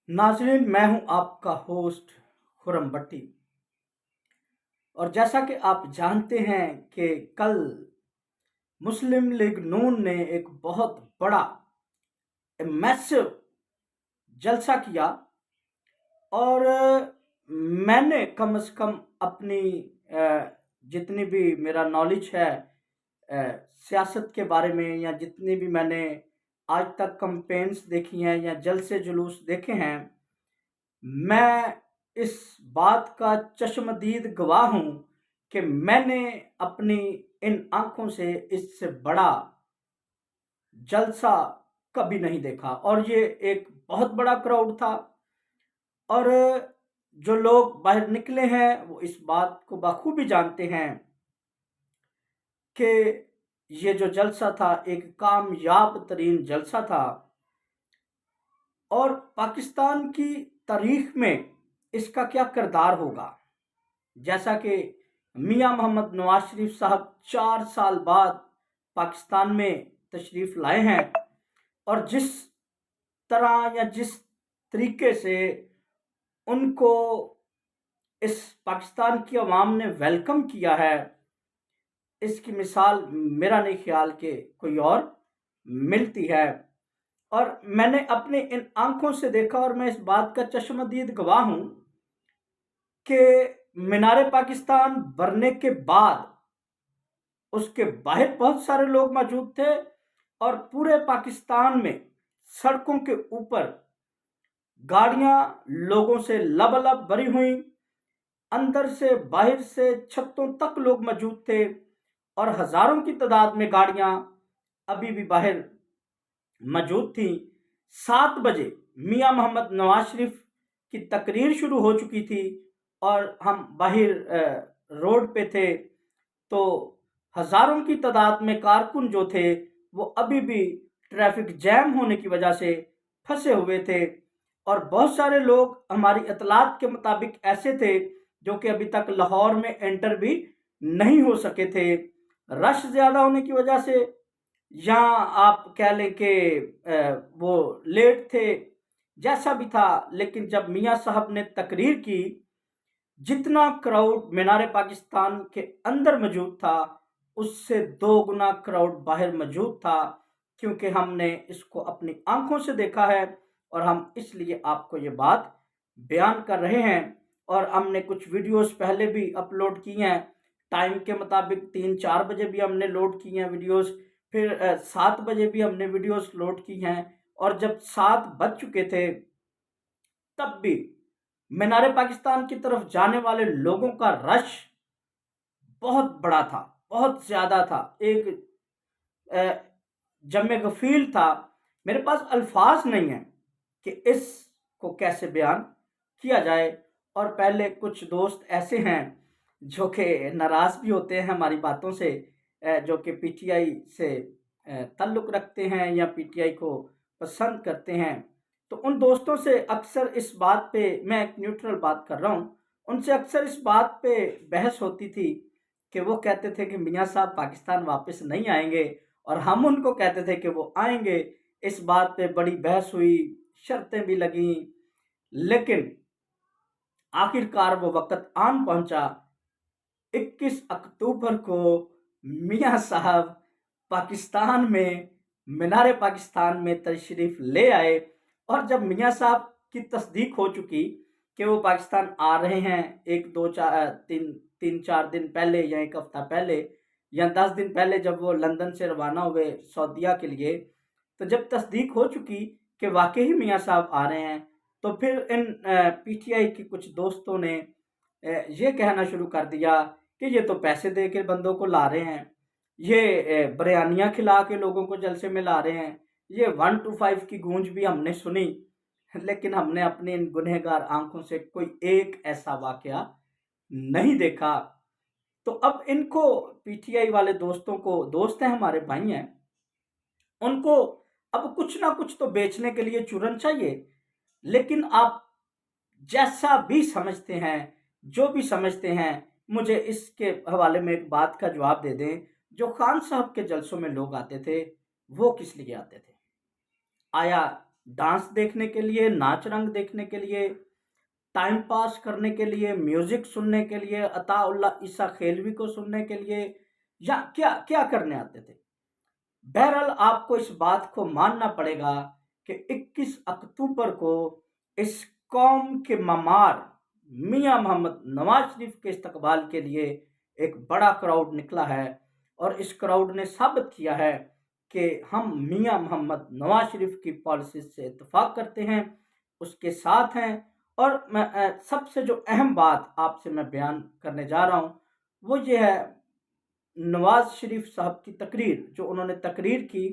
नाज़रीन, मैं हूं आपका होस्ट खुरम भट्टी। और जैसा कि आप जानते हैं कि कल मुस्लिम लीग नून ने एक बहुत बड़ा मैसिव जलसा किया। और मैंने कम से कम अपनी जितनी भी मेरा नॉलेज है सियासत के बारे में, या जितनी भी मैंने आज तक कैंपेन्स देखी हैं या जलसे जुलूस देखे हैं, मैं इस बात का चश्मदीद गवाह हूं कि मैंने अपनी इन आंखों से इससे बड़ा जलसा कभी नहीं देखा। और ये एक बहुत बड़ा क्राउड था। और जो लोग बाहर निकले हैं वो इस बात को बखूबी जानते हैं कि ये जो जलसा था एक कामयाब तरीन जलसा था। और पाकिस्तान की तारीख में इसका क्या किरदार होगा। जैसा कि मियां मोहम्मद नवाज शरीफ साहब 4 साल बाद पाकिस्तान में तशरीफ़ लाए हैं, और जिस तरह या जिस तरीके से उनको इस पाकिस्तान की आवाम ने वेलकम किया है, इसकी मिसाल मेरा नहीं ख्याल कि कोई और मिलती है। और मैंने अपने इन आंखों से देखा, और मैं इस बात का चश्मदीद गवाह हूं कि मीनार पाकिस्तान बनने के बाद उसके बाहर बहुत सारे लोग मौजूद थे, और पूरे पाकिस्तान में सड़कों के ऊपर गाड़ियां लोगों से लबालब भरी हुई, अंदर से बाहर से छतों तक लोग मौजूद थे। और हजारों की तादाद में गाड़ियां अभी भी बाहर मौजूद थी। 7 बजे मियां मोहम्मद नवाज शरीफ की तकरीर शुरू हो चुकी थी, और हम बाहर रोड पे थे, तो हजारों की तादाद में कारकुन जो थे वो अभी भी ट्रैफिक जैम होने की वजह से फंसे हुए थे। और बहुत सारे लोग हमारी इतलात के मुताबिक ऐसे थे जो कि अभी तक लाहौर में एंटर भी नहीं हो सके थे, रश ज़्यादा होने की वजह से, या आप कह लें कि वो लेट थे, जैसा भी था। लेकिन जब मियां साहब ने तकरीर की, जितना क्राउड मीनार पाकिस्तान के अंदर मौजूद था उससे 2 गुना क्राउड बाहर मौजूद था, क्योंकि हमने इसको अपनी आंखों से देखा है। और हम इसलिए आपको ये बात बयान कर रहे हैं। और हमने कुछ वीडियोस पहले भी अपलोड की हैं, टाइम के मुताबिक 3-4 बजे भी हमने लोड की हैं वीडियोस, फिर 7 बजे भी हमने वीडियोस लोड की हैं। और जब 7 बज चुके थे तब भी मीनार पाकिस्तान की तरफ जाने वाले लोगों का रश बहुत बड़ा था, बहुत ज्यादा था। एक जमे गफील था। मेरे पास अल्फाज नहीं है कि इसको कैसे बयान किया जाए। और पहले कुछ दोस्त ऐसे हैं जो कि नाराज भी होते हैं हमारी बातों से, जो कि पीटीआई से ताल्लुक़ रखते हैं या पीटीआई को पसंद करते हैं। तो उन दोस्तों से अक्सर इस बात पे, मैं एक न्यूट्रल बात कर रहा हूँ, उनसे अक्सर इस बात पे बहस होती थी कि वो कहते थे कि मियाँ साहब पाकिस्तान वापस नहीं आएंगे, और हम उनको कहते थे कि वो आएंगे। इस बात पे बड़ी बहस हुई, शर्तें भी लगी, लेकिन आखिरकार वो वक्त आन पहुंचा। 21 अक्टूबर को मियां साहब पाकिस्तान में मीनार पाकिस्तान में तशरीफ ले आए। और जब मियां साहब की तस्दीक हो चुकी कि वो पाकिस्तान आ रहे हैं, एक दो चार तीन तीन चार दिन पहले या एक हफ्ता पहले या 10 दिन पहले, जब वो लंदन से रवाना हुए सऊदीया के लिए, तो जब तस्दीक हो चुकी कि वाकई मियां साहब आ रहे हैं, तो फिर इन पीटीआई के कुछ दोस्तों ने ये कहना शुरू कर दिया कि ये तो पैसे दे के बंदों को ला रहे हैं, ये बिरयानियाँ खिला के लोगों को जलसे में ला रहे हैं। ये 1 to 5 की गूंज भी हमने सुनी, लेकिन हमने अपनी इन गुनहगार आंखों से कोई एक ऐसा वाकया नहीं देखा। तो अब इनको, पीटीआई वाले दोस्तों को, दोस्त हैं हमारे, भाई हैं, उनको अब कुछ ना कुछ तो बेचने के लिए चूरन चाहिए। लेकिन आप जैसा भी समझते हैं, जो भी समझते हैं, मुझे इसके हवाले में एक बात का जवाब दे दें। जो खान साहब के जलसों में लोग आते थे वो किस लिए आते थे? आया डांस देखने के लिए, नाच रंग देखने के लिए, टाइम पास करने के लिए, म्यूजिक सुनने के लिए, अताउल्लाह ईसा खेलवी को सुनने के लिए, या क्या क्या करने आते थे। बहरहाल आपको इस बात को मानना पड़ेगा कि 21 अक्टूबर को इस कौम के ममार मियां मोहम्मद नवाज शरीफ के इस्तकबाल के लिए एक बड़ा क्राउड निकला है, और इस क्राउड ने साबित किया है कि हम मियां मोहम्मद नवाज शरीफ की पॉलिसीज से इत्तेफाक करते हैं, उसके साथ हैं। और सबसे जो अहम बात आपसे मैं बयान करने जा रहा हूँ वो ये है, नवाज शरीफ साहब की तकरीर, जो उन्होंने तकरीर की,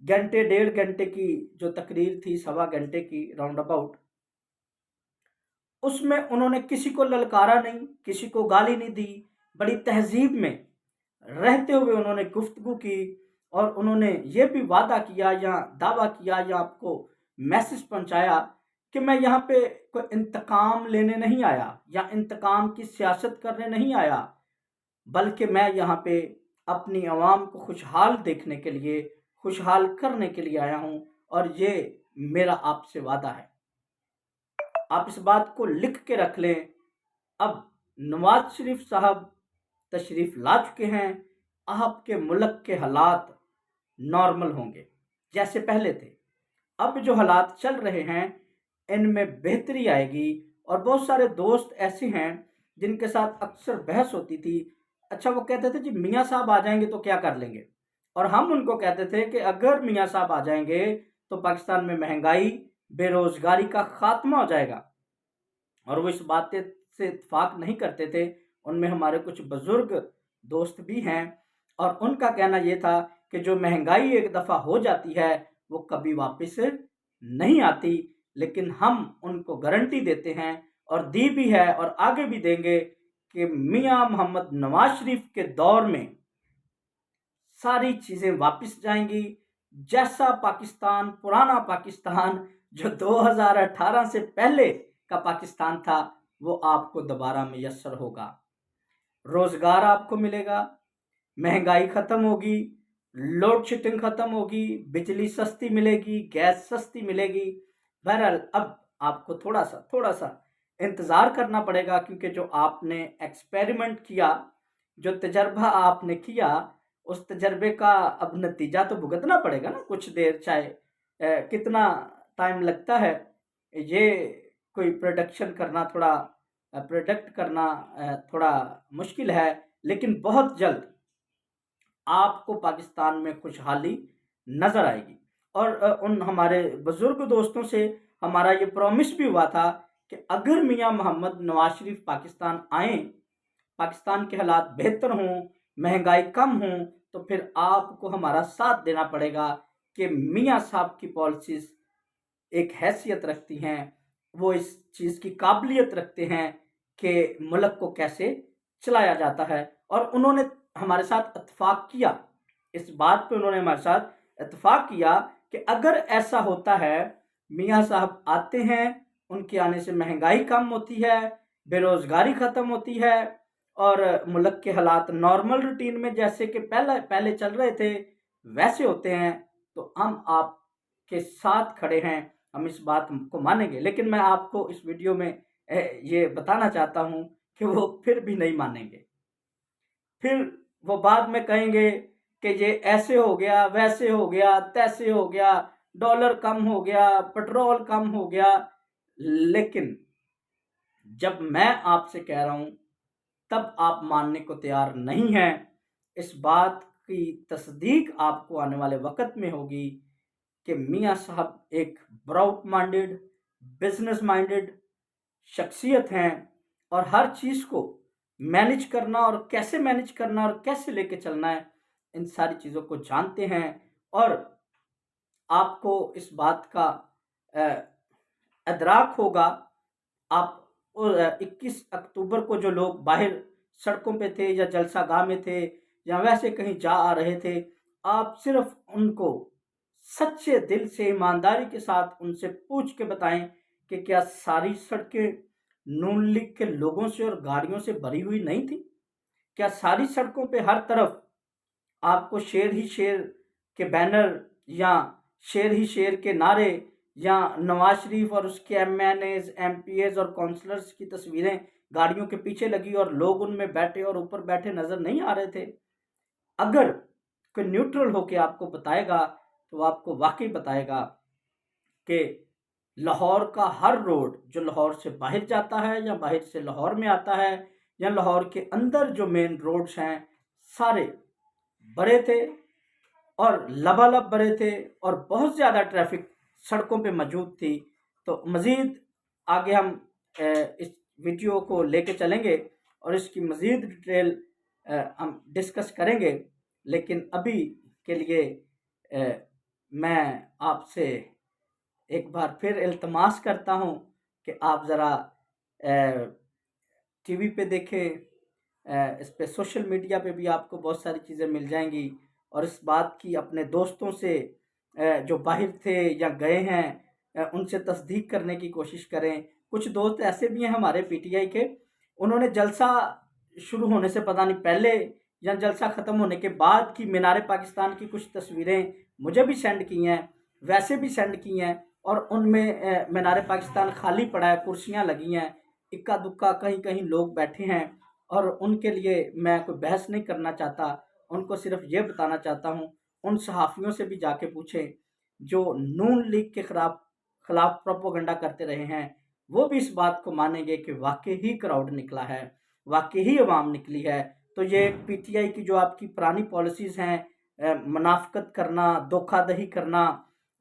घंटे 1.5 घंटे की जो तकरीर थी, 1.25 घंटे की राउंड अबाउट, उसमें उन्होंने किसी को ललकारा नहीं, किसी को गाली नहीं दी, बड़ी तहजीब में रहते हुए उन्होंने गुफ्तगू की, और उन्होंने ये भी वादा किया या दावा किया या आपको मैसेज पहुंचाया कि मैं यहाँ पे कोई इंतकाम लेने नहीं आया या इंतकाम की सियासत करने नहीं आया, बल्कि मैं यहाँ पे अपनी आवाम को खुशहाल देखने के लिए, खुशहाल करने के लिए आया हूँ, और ये मेरा आपसे वादा है। आप इस बात को लिख के रख लें। अब नवाज शरीफ साहब तशरीफ ला चुके हैं, आपके मुल्क के हालात नॉर्मल होंगे जैसे पहले थे। अब जो हालात चल रहे हैं इनमें बेहतरी आएगी, और बहुत सारे दोस्त ऐसे हैं जिनके साथ अक्सर बहस होती थी। अच्छा, वो कहते थे जी मियाँ साहब आ जाएंगे तो क्या कर लेंगे, और हम उनको कहते थे कि अगर मियाँ साहब आ जाएंगे तो पाकिस्तान में महंगाई, बेरोजगारी का खात्मा हो जाएगा। और वो इस बात से इत्तेफाक नहीं करते थे। उनमें हमारे कुछ बुजुर्ग दोस्त भी हैं, और उनका कहना ये था कि जो महंगाई एक दफ़ा हो जाती है वो कभी वापस नहीं आती, लेकिन हम उनको गारंटी देते हैं, और दी भी है और आगे भी देंगे, कि मियां मोहम्मद नवाज शरीफ के दौर में सारी चीज़ें वापस जाएंगी। जैसा पाकिस्तान, पुराना पाकिस्तान जो 2018 से पहले का पाकिस्तान था, वो आपको दोबारा मैसर होगा। रोज़गार आपको मिलेगा, महंगाई ख़त्म होगी, लोड शेडिंग ख़त्म होगी, बिजली सस्ती मिलेगी, गैस सस्ती मिलेगी। बहरहाल अब आपको थोड़ा सा इंतज़ार करना पड़ेगा, क्योंकि जो आपने एक्सपेरिमेंट किया, जो तजर्बा आपने किया, उस तजर्बे का अब नतीजा तो भुगतना पड़ेगा ना कुछ देर, चाहे कितना टाइम लगता है। ये कोई प्रोडक्शन करना थोड़ा, प्रोडक्ट करना थोड़ा मुश्किल है, लेकिन बहुत जल्द आपको पाकिस्तान में खुशहाली नज़र आएगी। और उन हमारे बुज़ुर्ग दोस्तों से हमारा ये प्रॉमिस भी हुआ था कि अगर मियां मोहम्मद नवाज शरीफ पाकिस्तान आएँ, पाकिस्तान के हालात बेहतर हों, महंगाई कम हों, तो फिर आपको हमारा साथ देना पड़ेगा, कि मियां साहब की पॉलिसीज़ एक हैसियत रखती हैं, वो इस चीज़ की काबिलियत रखते हैं कि मुल्क को कैसे चलाया जाता है। और उन्होंने हमारे साथ इत्तेफाक किया, इस बात पे उन्होंने हमारे साथ इत्तेफाक किया कि अगर ऐसा होता है, मियाँ साहब आते हैं, उनके आने से महंगाई कम होती है, बेरोज़गारी ख़त्म होती है, और मुल्क के हालात नॉर्मल रूटीन में जैसे कि पहले पहले चल रहे थे वैसे होते हैं, तो हम आपके साथ खड़े हैं, हम इस बात को मानेंगे। लेकिन मैं आपको इस वीडियो में ये बताना चाहता हूँ कि वो फिर भी नहीं मानेंगे। फिर वो बाद में कहेंगे कि ये ऐसे हो गया, वैसे हो गया, तैसे हो गया, डॉलर कम हो गया, पेट्रोल कम हो गया। लेकिन जब मैं आपसे कह रहा हूँ तब आप मानने को तैयार नहीं हैं। इस बात की तस्दीक आपको आने वाले वक्त में होगी कि मियाँ साहब एक ब्रॉड माइंडेड, बिजनेस माइंडेड शख्सियत हैं, और हर चीज़ को मैनेज करना, और कैसे मैनेज करना और कैसे लेके चलना है, इन सारी चीज़ों को जानते हैं। और आपको इस बात का अदराक होगा। आप 21 अक्टूबर को जो लोग बाहर सड़कों पे थे या जलसा गाह में थे या वैसे कहीं जा आ रहे थे, आप सिर्फ उनको सच्चे दिल से, ईमानदारी के साथ उनसे पूछ के बताएं कि क्या सारी सड़कें नून लीग के लोगों से और गाड़ियों से भरी हुई नहीं थी? क्या सारी सड़कों पे हर तरफ आपको शेर ही शेर के बैनर या शेर ही शेर के नारे یا نواز شریف اور اس کے M N As, M P As اور کونسلرز کی تصویریں گاڑیوں کے پیچھے لگی اور لوگ ان میں بیٹھے اور اوپر بیٹھے نظر نہیں آ رہے تھے؟ اگر کوئی نیوٹرل ہو کے آپ کو بتائے گا تو وہ آپ کو واقعی بتائے گا کہ لاہور کا ہر روڈ جو لاہور سے باہر جاتا ہے یا باہر سے لاہور میں آتا ہے یا لاہور کے اندر جو مین روڈز ہیں سارے بڑے تھے اور لبالب بڑے تھے اور بہت زیادہ ٹریفک سڑکوں پہ موجود تھی۔ تو مزید آگے ہم اس ویڈیو کو لے کے چلیں گے اور اس کی مزید ڈیٹیل ہم ڈسکس کریں گے، لیکن ابھی کے لیے میں آپ سے ایک بار پھر التماس کرتا ہوں کہ آپ ذرا ٹی وی پہ دیکھیں، اس پہ سوشل میڈیا پہ بھی آپ کو بہت ساری چیزیں مل جائیں گی، اور اس بات کی اپنے دوستوں سے جو باہر تھے یا گئے ہیں ان سے تصدیق کرنے کی کوشش کریں۔ کچھ دوست ایسے بھی ہیں ہمارے پی ٹی آئی کے، انہوں نے جلسہ شروع ہونے سے پتہ نہیں پہلے یا جلسہ ختم ہونے کے بعد کی مینار پاکستان کی کچھ تصویریں مجھے بھی سینڈ کی ہیں، ویسے بھی سینڈ کی ہیں، اور ان میں مینار پاکستان خالی پڑا ہے، کرسیاں لگی ہیں، اکا دکا کہیں کہیں لوگ بیٹھے ہیں، اور ان کے لیے میں کوئی بحث نہیں کرنا چاہتا، ان کو صرف یہ بتانا چاہتا ہوں ان صحافیوں سے بھی جا کے پوچھیں جو نون لیگ کے خلاف پروپوگنڈا کرتے رہے ہیں، وہ بھی اس بات کو مانیں گے کہ واقعی ہی کراؤڈ نکلا ہے، واقعی ہی عوام نکلی ہے۔ تو یہ پی ٹی آئی کی جو آپ کی پرانی پالیسیز ہیں، منافقت کرنا، دھوکہ دہی کرنا،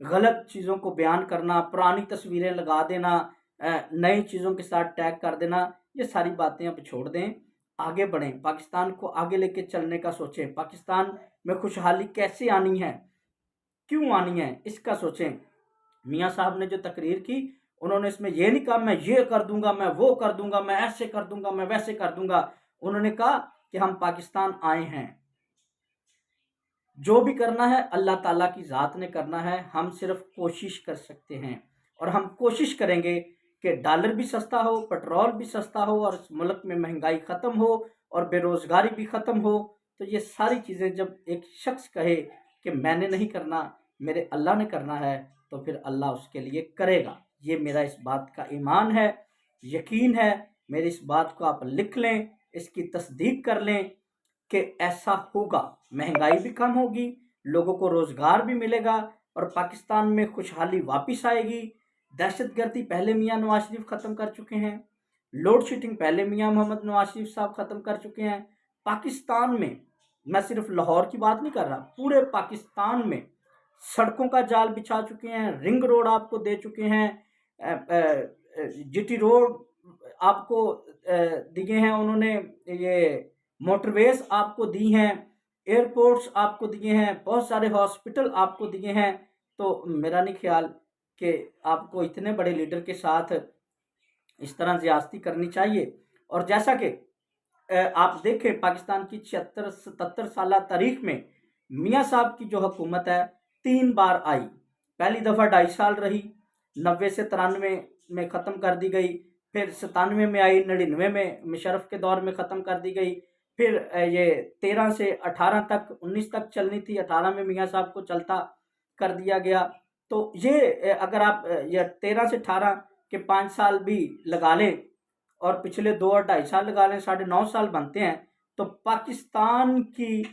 غلط چیزوں کو بیان کرنا، پرانی تصویریں لگا دینا، نئی چیزوں کے ساتھ ٹیگ کر دینا، یہ ساری باتیں اب چھوڑ دیں، آگے بڑھیں، پاکستان کو آگے لے کے چلنے کا سوچیں، پاکستان میں خوشحالی کیسے آنی ہے، کیوں آنی ہے، اس کا سوچیں۔ میاں صاحب نے جو تقریر کی انہوں نے اس میں یہ نہیں کہا میں یہ کر دوں گا، میں وہ کر دوں گا، میں ایسے کر دوں گا، میں ویسے کر دوں گا، انہوں نے کہا کہ ہم پاکستان آئے ہیں، جو بھی کرنا ہے اللہ تعالیٰ کی ذات نے کرنا ہے، ہم صرف کوشش کر سکتے ہیں، اور ہم کوشش کریں گے کہ ڈالر بھی سستا ہو، پٹرول بھی سستا ہو، اور اس ملک میں مہنگائی ختم ہو اور بے روزگاری بھی ختم ہو۔ تو یہ ساری چیزیں جب ایک شخص کہے کہ میں نے نہیں کرنا، میرے اللہ نے کرنا ہے، تو پھر اللہ اس کے لیے کرے گا۔ یہ میرا اس بات کا ایمان ہے، یقین ہے، میری اس بات کو آپ لکھ لیں، اس کی تصدیق کر لیں کہ ایسا ہوگا، مہنگائی بھی کم ہوگی، لوگوں کو روزگار بھی ملے گا، اور پاکستان میں خوشحالی واپس آئے گی۔ دہشت گردی پہلے میاں نواز شریف ختم کر چکے ہیں، لوڈ شیڈنگ پہلے میاں محمد نواز شریف صاحب ختم کر چکے ہیں۔ پاکستان میں صرف لاہور کی بات نہیں کر رہا، پورے پاکستان میں سڑکوں کا جال بچھا چکے ہیں، رنگ روڈ آپ کو دے چکے ہیں، جی ٹی روڈ آپ کو دیے ہیں انہوں نے، یہ موٹر ویز آپ کو دی ہیں، ایئرپورٹس آپ کو دیے ہیں، بہت سارے ہاسپٹل آپ کو دیے ہیں۔ تو میرا نہیں خیال کہ آپ کو اتنے بڑے لیڈر کے ساتھ اس طرح زیاستی کرنی چاہیے۔ اور جیسا کہ آپ دیکھیں پاکستان کی 76-77 سالہ تاریخ میں میاں صاحب کی جو حکومت ہے 3 بار آئی، پہلی دفعہ 2.5 سال رہی، 90 سے 93 میں ختم کر دی گئی، پھر 97 میں آئی، 99 میں مشرف کے دور میں ختم کر دی گئی، پھر یہ 13 سے 18 تک 19 تک چلنی تھی، 18 میں میاں صاحب کو چلتا کر دیا گیا۔ تو یہ اگر آپ یہ 13 سے 18 کے 5 سال بھی لگا لیں اور پچھلے 2 اور 2.5 سال لگا لیں، 9.5 سال بنتے ہیں، تو پاکستان کی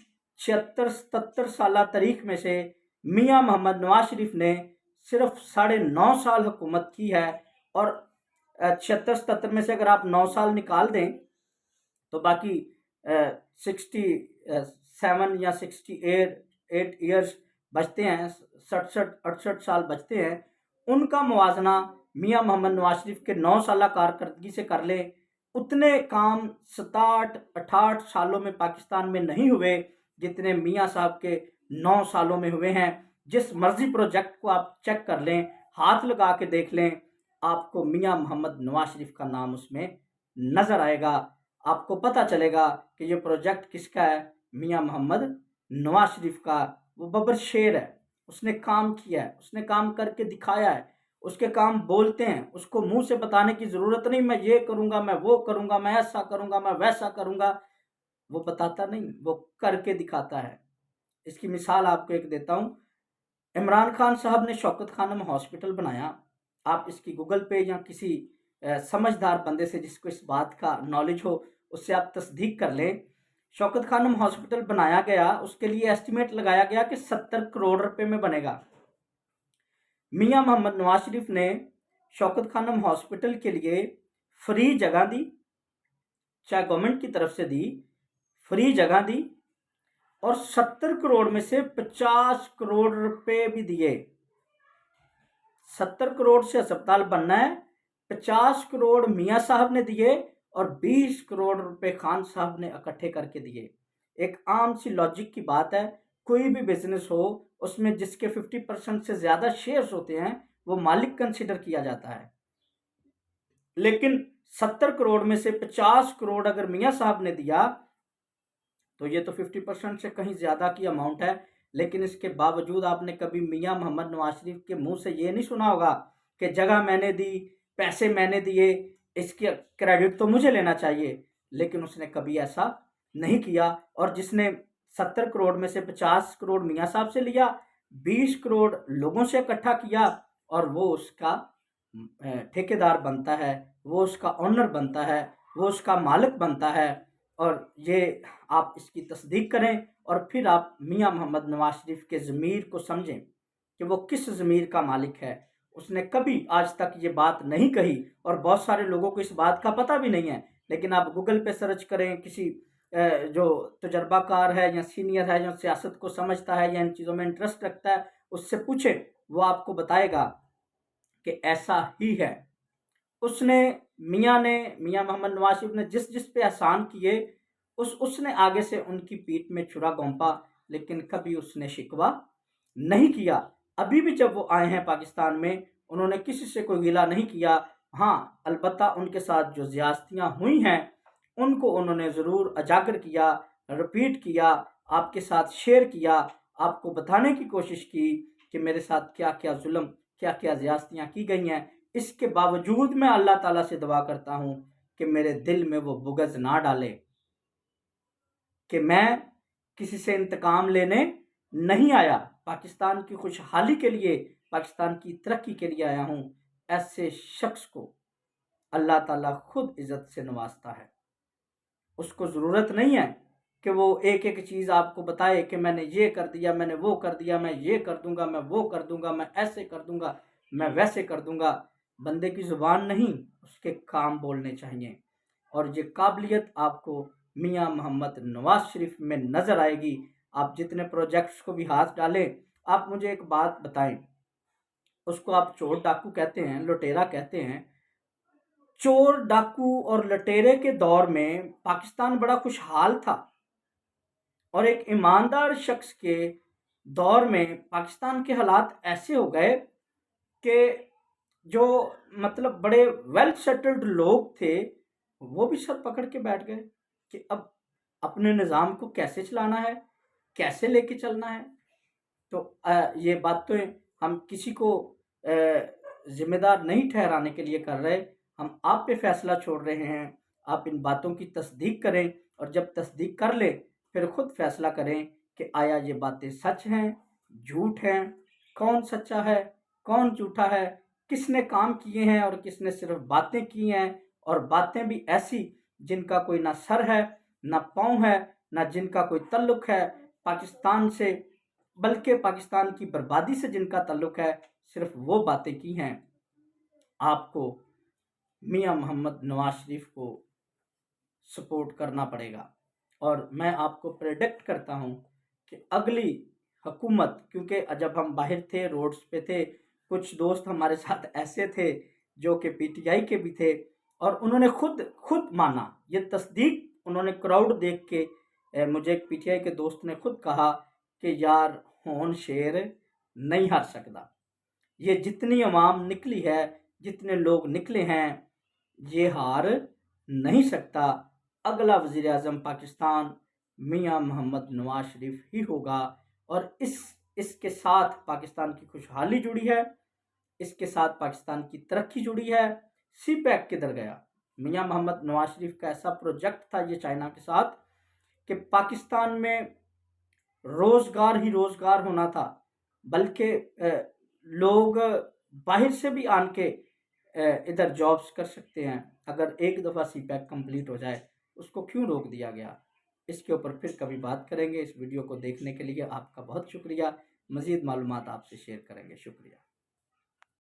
76-77 سالہ تاریخ میں سے میاں محمد نواز شریف نے صرف 9.5 سال حکومت کی ہے، اور 76-77 میں سے اگر آپ 9 سال نکال دیں تو باقی 67 یا 68 ایئرز بچتے ہیں، 67-68 سال بچتے ہیں، ان کا موازنہ میاں محمد نواز شریف کے 9 سالہ کارکردگی سے کر لیں، اتنے کام 67-68 سالوں میں پاکستان میں نہیں ہوئے جتنے میاں صاحب کے 9 سالوں میں ہوئے ہیں۔ جس مرضی پروجیکٹ کو آپ چیک کر لیں، ہاتھ لگا کے دیکھ لیں، آپ کو میاں محمد نواز شریف کا نام اس میں نظر آئے گا، آپ کو پتہ چلے گا کہ یہ پروجیکٹ کس کا ہے، میاں محمد نواز شریف کا۔ وہ ببر شیر ہے، اس نے کام کیا ہے، اس نے کام کر کے دکھایا ہے، اس کے کام بولتے ہیں، اس کو منہ سے بتانے کی ضرورت نہیں میں یہ کروں گا، میں وہ کروں گا، میں ایسا کروں گا، میں ویسا کروں گا، وہ بتاتا نہیں، وہ کر کے دکھاتا ہے۔ اس کی مثال آپ کو ایک دیتا ہوں، इमरान खान साहब ने शौकत खानम हॉस्पिटल बनाया। आप इसकी गूगल पे या किसी समझदार बंदे से जिसको इस बात का नॉलेज हो उससे आप तस्दीक कर लें। शौकत खानम हॉस्पिटल बनाया गया, उसके लिए एस्टिमेट लगाया गया कि 70 करोड़ रुपए में बनेगा। मियां मोहम्मद नवाज शरीफ ने शौकत खानम हॉस्पिटल के लिए फ्री जगह दी, चाहे गवर्नमेंट की तरफ से दी, फ्री जगह दी, और 70 करोड़ में से 50 करोड़ रुपए भी दिए। 70 करोड़ से अस्पताल बनना है, 50 करोड़ मियां साहब ने दिए और 20 करोड़ रुपए खान साहब ने इकट्ठे करके दिए। एक आम सी लॉजिक की बात है, कोई भी बिजनेस हो उसमें जिसके 50% से ज्यादा शेयर्स होते हैं वो मालिक कंसिडर किया जाता है। लेकिन 70 करोड़ में से 50 करोड़ अगर मियां साहब ने दिया तो ये तो 50% से कहीं ज्यादा की अमाउंट है। लेकिन इसके बावजूद आपने कभी मियां मोहम्मद नवाज शरीफ के मुंह से ये नहीं सुना होगा कि जगह मैंने दी, पैसे मैंने दिए, इसके क्रेडिट तो मुझे लेना चाहिए। लेकिन उसने कभी ऐसा नहीं किया। और जिसने 70 करोड़ में से 50 करोड़ मियां साहब से लिया, 20 करोड़ लोगों से इकट्ठा किया, और वो उसका ठेकेदार बनता है, वो उसका ऑनर बनता है, वो उसका मालिक बनता है। और ये आप इसकी तस्दीक करें और फिर आप मियां मोहम्मद नवाज शरीफ के ज़मीर को समझें कि वो किस ज़मीर का मालिक है। उसने कभी आज तक ये बात नहीं कही और बहुत सारे लोगों को इस बात का पता भी नहीं है। लेकिन आप गूगल पे सर्च करें, किसी जो तजर्बाकार है या सीनियर है, जो सियासत को समझता है या इन चीज़ों में इंटरेस्ट रखता है, उससे पूछें, वो आपको बताएगा कि ऐसा ही है। मियां मोहम्मद नवाज शरीफ ने जिस जिस पे एहसान किए उसने आगे से उनकी पीठ में छुरा घोंपा, लेकिन कभी उसने शिकवा नहीं किया। अभी भी जब वो आए हैं पाकिस्तान में, उन्होंने किसी से कोई गिला नहीं किया। हाँ, अलबत्ता उनके साथ जो ज्यादतियाँ हुई हैं उनको उन्होंने ज़रूर उजागर किया, रिपीट किया, आपके साथ शेयर किया, आपको बताने की कोशिश की कि मेरे साथ क्या क्या जुल्म, क्या क्या ज्यादतियाँ की गई हैं। इसके बावजूद मैं अल्लाह ताला से दुआ करता हूँ कि मेरे दिल में वो बुग़्ज़ ना डाले कि मैं किसी से इंतकाम लेने नहीं आया, पाकिस्तान की खुशहाली के लिए, पाकिस्तान की तरक्की के लिए आया हूँ। ऐसे शख्स को अल्लाह ताला खुद इज़्ज़त से नवाजता है। उसको ज़रूरत नहीं है कि वो एक एक चीज़ आपको बताए कि मैंने ये कर दिया, मैंने वो कर दिया, मैं ये कर दूंगा, मैं वो कर दूंगा, मैं ऐसे कर दूंगा, मैं वैसे कर दूंगा। बंदे की ज़ुबान नहीं, उसके काम बोलने चाहिए। और ये काबिलियत आपको मियां मोहम्मद नवाज शरीफ में नज़र आएगी। आप जितने प्रोजेक्ट्स को भी हाथ डालें, आप मुझे एक बात बताएं, उसको आप चोर डाकू कहते हैं, लुटेरा कहते हैं। चोर डाकू और लुटेरे के दौर में पाकिस्तान बड़ा खुशहाल था, और एक ईमानदार शख्स के दौर में पाकिस्तान के हालात ऐसे हो गए कि जो मतलब बड़े वेल सेटल्ड लोग थे वो भी सर पकड़ के बैठ गए कि अब अपने निज़ाम को कैसे चलाना है, कैसे लेके चलना है। तो ये बात तो हम किसी को जिम्मेदार नहीं ठहराने के लिए कर रहे, हम आप पे फैसला छोड़ रहे हैं। आप इन बातों की तस्दीक करें, और जब तस्दीक कर लें फिर खुद फैसला करें कि आया ये बातें सच हैं, झूठ हैं, कौन सच्चा है, कौन झूठा है, किसने काम किए हैं और किसने सिर्फ बातें की हैं। और बातें भी ऐसी जिनका कोई ना सर है, ना पाँव है, ना जिनका कोई तल्लुक है पाकिस्तान से, बल्कि पाकिस्तान की बर्बादी से जिनका ताल्लुक है, सिर्फ वो बातें की हैं। आपको मियां मोहम्मद नवाज शरीफ को सपोर्ट करना पड़ेगा। और मैं आपको प्रेडिक्ट करता हूं कि अगली हुकूमत, क्योंकि जब हम बाहर थे, रोड्स पे थे, कुछ दोस्त हमारे साथ ऐसे थे जो कि पीटीआई के भी थे, और उन्होंने खुद माना, ये तस्दीक उन्होंने क्राउड देख के मुझे एक पीटीआई के दोस्त ने खुद कहा कि यार होन शेर नहीं हार सकता। ये जितनी अवाम निकली है, जितने लोग निकले हैं, ये हार नहीं सकता। अगला वज़ीर आज़म पाकिस्तान मियां मोहम्मद नवाज शरीफ ही होगा। और इसके साथ पाकिस्तान की खुशहाली जुड़ी है, इसके साथ पाकिस्तान की तरक्की जुड़ी है। सी पैक किधर गया? मियां मोहम्मद नवाज शरीफ का ऐसा प्रोजेक्ट था ये चाइना के साथ कि पाकिस्तान में रोज़गार ही रोज़गार होना था। بلکہ لوگ باہر سے بھی آن کے ادھر جابس کر سکتے ہیں۔ اگر ایک دفعہ سی پیک کمپلیٹ ہو جائے اس کو کیوں روک دیا گیا؟ اس کے اوپر پھر کبھی بات کریں گے۔ اس ویڈیو کو دیکھنے کے لیے آپ کا بہت شکریہ۔ مزید معلومات آپ سے شیئر کریں گے۔ شکریہ۔